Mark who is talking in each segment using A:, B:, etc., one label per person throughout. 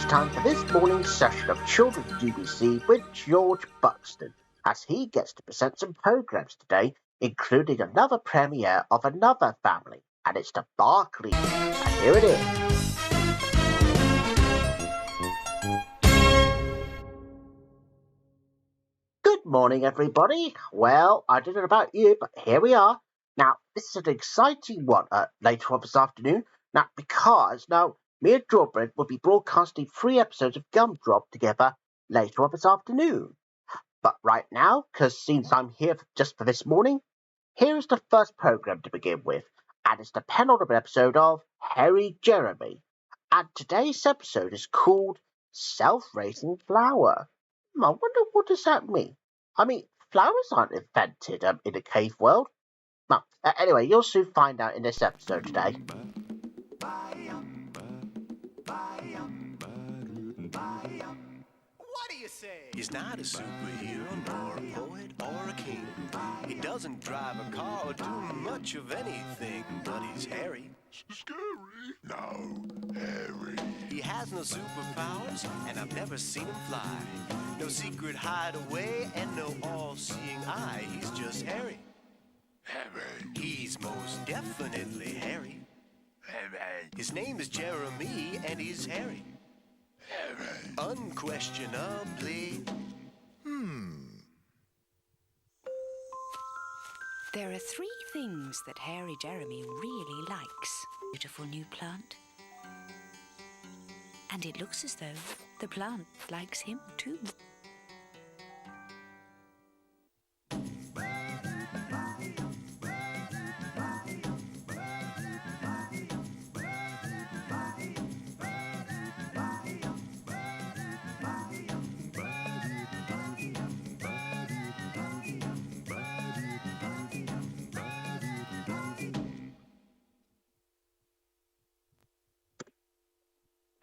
A: it's time for this morning's session of Children's GBC with George Buxton, as he gets to present some programmes today, including another premiere of another family, and it's the Barclays. And here it is. Good morning, everybody. Well, I don't know about you, but here we are. Now, this is an exciting one later on this afternoon. Because me and Drawbread will be broadcasting 3 episodes of Gumdrop together later on this afternoon. But right now, because since I'm here just for this morning, here is the first programme to begin with, and it's the penultimate episode of Harry Jeremy. And today's episode is called Self-Raising Flower. I wonder, what does that mean? I mean, flowers aren't invented in a cave world. Anyway, you'll soon find out in this episode today.
B: What do you say? He's not a superhero, nor a poet or a king. He doesn't drive a car or do much of anything, but he's Harry.
C: Scary? No, Harry.
B: He has no superpowers, and I've never seen him fly. No secret hideaway, and no all-seeing eye. He's just Harry.
C: Harry.
B: He's most definitely Harry.
C: Harry.
B: His name is Jeremy, and he's Harry.
C: Harry.
B: Unquestionably.
D: There are 3 things that Harry Jeremy really likes. Beautiful new plant. And it looks as though the plant likes him too.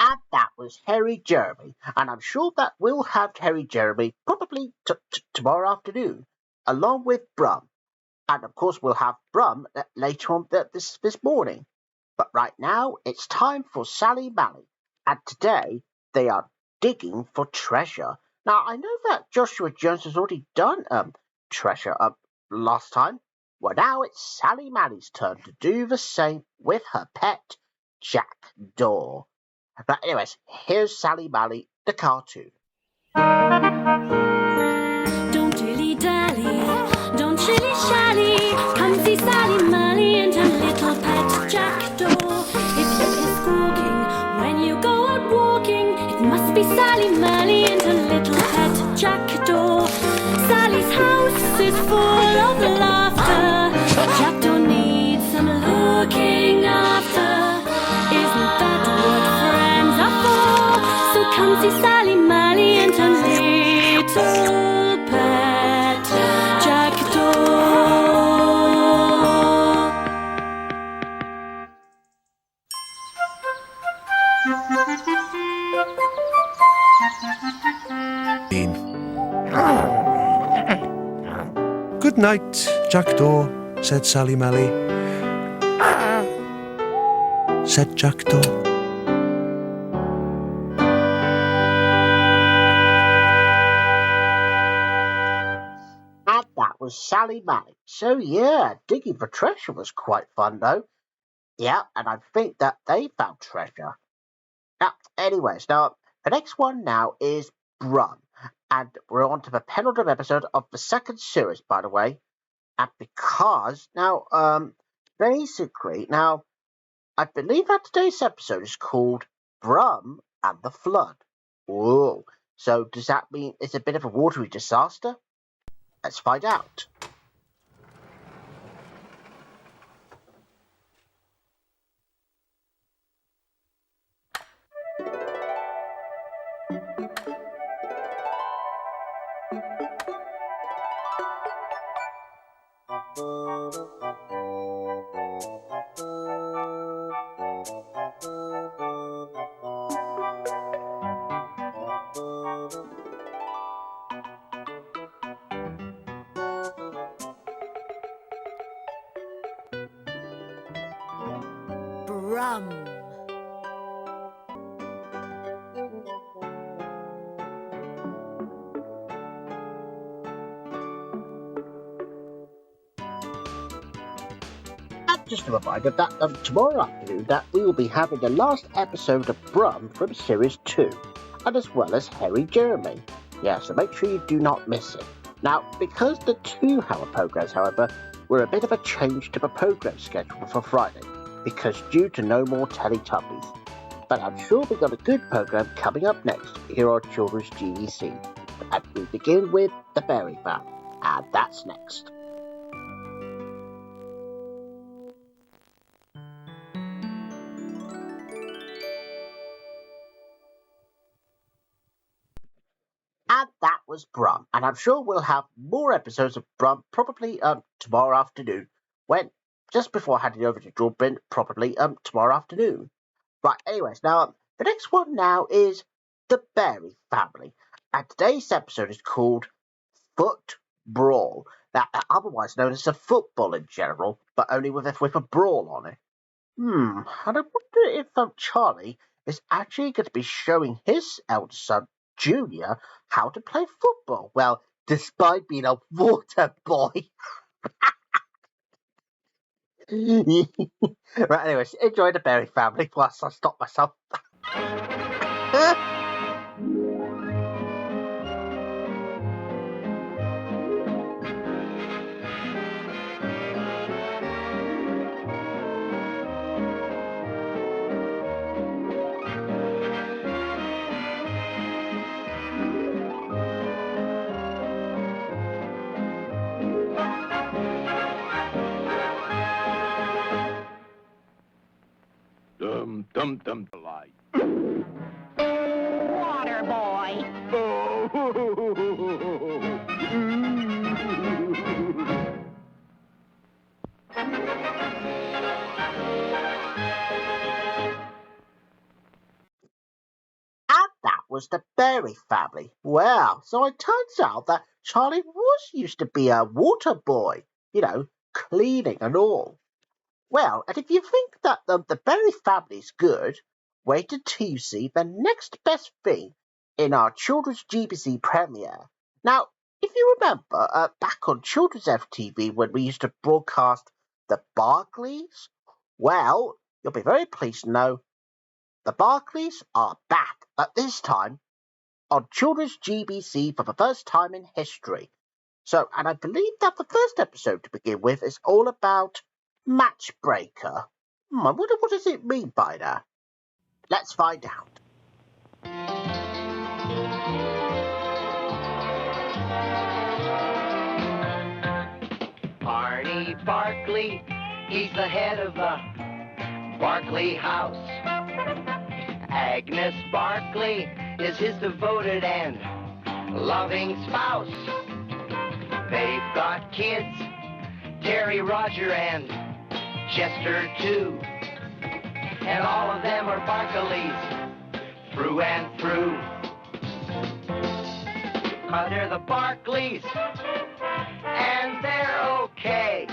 A: And that was Harry Jeremy, and I'm sure that we'll have Harry Jeremy probably tomorrow afternoon, along with Brum. And of course we'll have Brum later on this morning. But right now it's time for Sally Mally, and today they are digging for treasure. Now I know that Joshua Jones has already done treasure last time. Well, now it's Sally Mally's turn to do the same with her pet Jackdaw. But anyways, here's Sally Mally, the cartoon.
E: Don't dilly-dally, don't shilly-shally. Come see Sally Mally and her little pet Jackdaw. If you hear squawking when you go out walking, it must be Sally Mally and her little pet Jackdaw. Sally's house is full of laughter. Jackdaw needs some looking after. Isn't that what friends are for? So come see Sally Mally and her little pet Jackdaw.
F: Good night, Jackdaw, said Sally Mally. Said Jackdaw.
A: And that was Sally Mally. So yeah, digging for treasure was quite fun though. Yeah, and I think that they found treasure. Anyways, the next one now is Brum. And we're on to the penultimate episode of the second series, by the way. And because basically, I believe that today's episode is called Brum and the Flood. Whoa. So does that mean it's a bit of a watery disaster? Let's find out.
D: Brum.
A: just a reminder that tomorrow afternoon that we will be having the last episode of Brum from Series 2, and as well as Harry Jeremy. Yeah, so make sure you do not miss it. Now, because the 2-hour programs, however, were a bit of a change to the program schedule for Friday, because due to no more Teletubbies. But I'm sure we've got a good program coming up next here on Children's GBC. And we begin with the Berry Family, and that's next. And that was Brum, and I'm sure we'll have more episodes of Brum probably tomorrow afternoon, when just before handing over to George, probably tomorrow afternoon. Right, anyways, now the next one now is the Berry Family, and today's episode is called Foot Brawl. Now, otherwise known as a football in general, but only with a brawl on it. And I wonder if Charlie is actually going to be showing his eldest son, Junior, how to play football. Well, despite being a water boy. Right, anyways, enjoy the Berry Family whilst I stop myself.
C: Dum light.
G: Water boy.
A: And that was the Berry Family. Well, so it turns out that Charlie was used to be a water boy, cleaning and all. Well, and if you think that the Berry Family's good, wait until you see the next best thing in our Children's GBC premiere. Now, if you remember, back on Children's FTV when we used to broadcast the Barclays, well, you'll be very pleased to know the Barclays are back, at this time, on Children's GBC for the first time in history. So, and I believe that the first episode to begin with is all about Matchbreaker. I wonder what does it mean by that? Let's find out.
H: Arnie Barkley, he's the head of the Barkley house. Agnes Barkley is his devoted and loving spouse. They've got kids, Terry, Roger, and Chester too. And all of them are Barkleys through and through. 'Cause they're the Barkleys, and they're okay.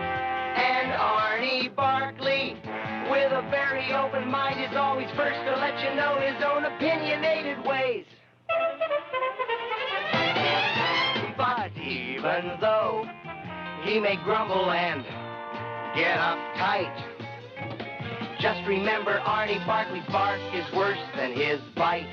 H: And Arnie Barkley, with a very open mind, is always first to let you know his own opinionated ways. But even though he may grumble and get uptight, just remember Arnie Barkley's bark is worse than his bite.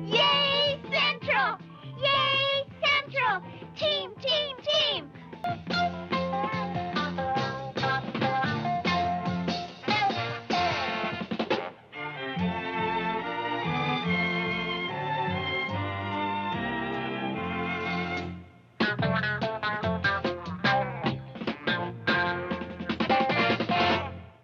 G: Yay, Central! Yay, Central! Team, team, team!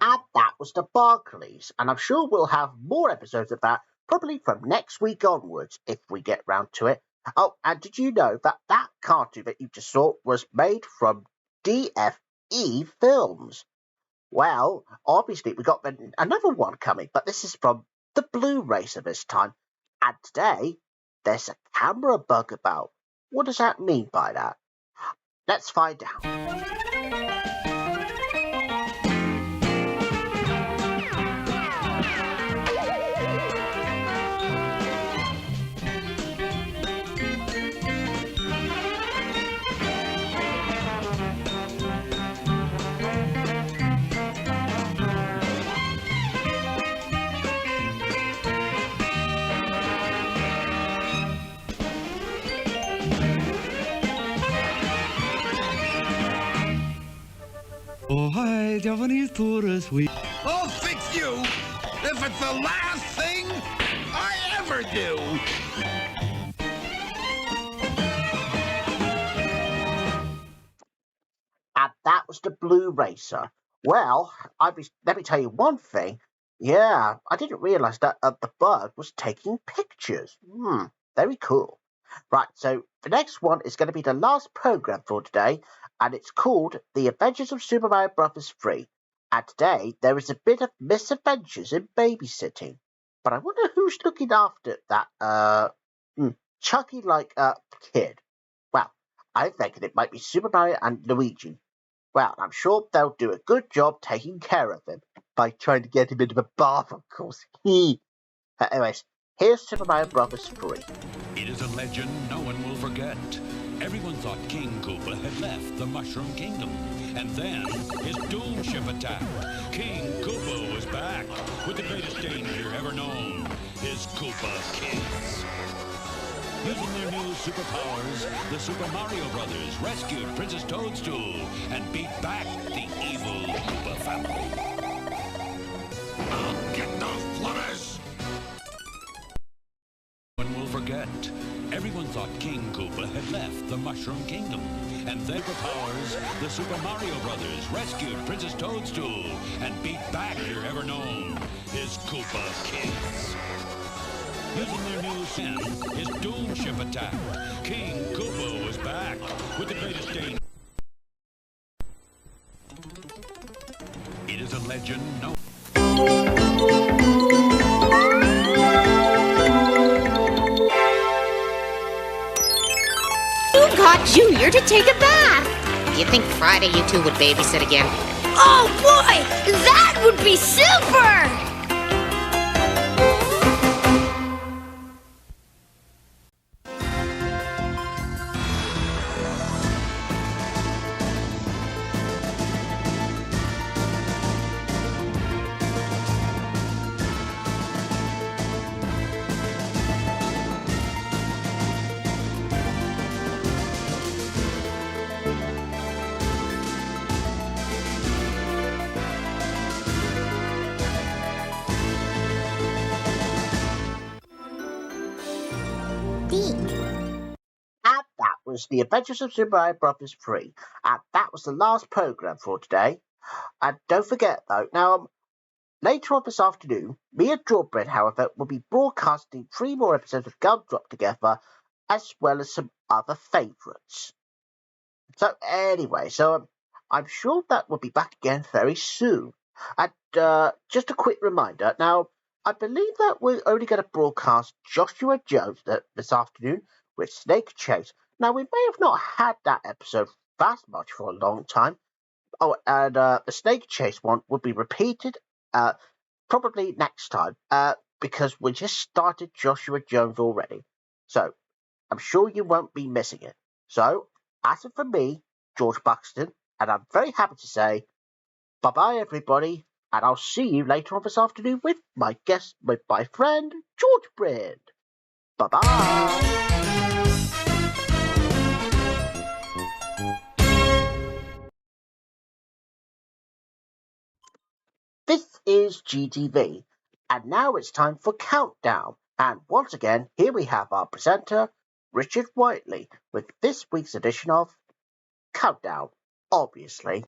A: And that was the Barclays, and I'm sure we'll have more episodes of that probably from next week onwards if we get round to it. Oh, and did you know that that cartoon that you just saw was made from DFE Films? Well, obviously we got another one coming, but this is from the Blu-ray this time. And today, there's a camera bug about. What does that mean by that? Let's find out.
I: Japanese tourists, we.
C: I'll fix you if it's the last thing I ever do.
A: And that was the Blue Racer. Well, let me tell you one thing. Yeah, I didn't realise that the bird was taking pictures. Very cool. Right, so the next one is going to be the last program for today, and it's called The Adventures of Super Mario Bros. 3. And today there is a bit of misadventures in babysitting. But I wonder who's looking after that Chucky-like kid. Well, I'm thinking it might be Super Mario and Luigi. Well, I'm sure they'll do a good job taking care of him by trying to get him into a bath, of course. Anyways, here's Super Mario Bros. 3.
J: It is a legend no one will forget. Everyone thought King Koopa had left the Mushroom Kingdom, and then his doom ship attacked. King Koopa was back with the greatest danger ever known, his Koopa kids. Using their new superpowers, the Super Mario Brothers rescued Princess Toadstool and beat back the evil Koopa family.
C: I'll get those flutters.
J: No one will forget. Everyone thought King Koopa had left the Mushroom Kingdom, and their superpowers, the Super Mario Brothers rescued Princess Toadstool and beat back their ever known, his Koopa kids. Using their new sin, his doom ship attacked. King Koopa was back with the greatest danger. It is a legend no.
K: You got Junior to take a bath. You think Friday you two would babysit again?
G: Oh boy, that would be super!
A: And that was The Adventures of Super Mario Bros. 3. And that was the last program for today. And don't forget, though, now, later on this afternoon, me and Drawbread, however, will be broadcasting 3 more episodes of Gumdrop Together, as well as some other favourites. So, anyway, I'm sure that we'll be back again very soon. And just a quick reminder, now, I believe that we're only going to broadcast Joshua Jones this afternoon with Snake Chase. Now, we may have not had that episode that much for a long time. Oh, and the Snake Chase one will be repeated probably next time because we just started Joshua Jones already. So, I'm sure you won't be missing it. So, as for me, George Buxton, and I'm very happy to say, bye-bye, everybody, and I'll see you later on this afternoon with my guest, with my friend, George Bread. Bye-bye. This is GTV, and now it's time for Countdown. And once again, here we have our presenter, Richard Whiteley, with this week's edition of Countdown, obviously.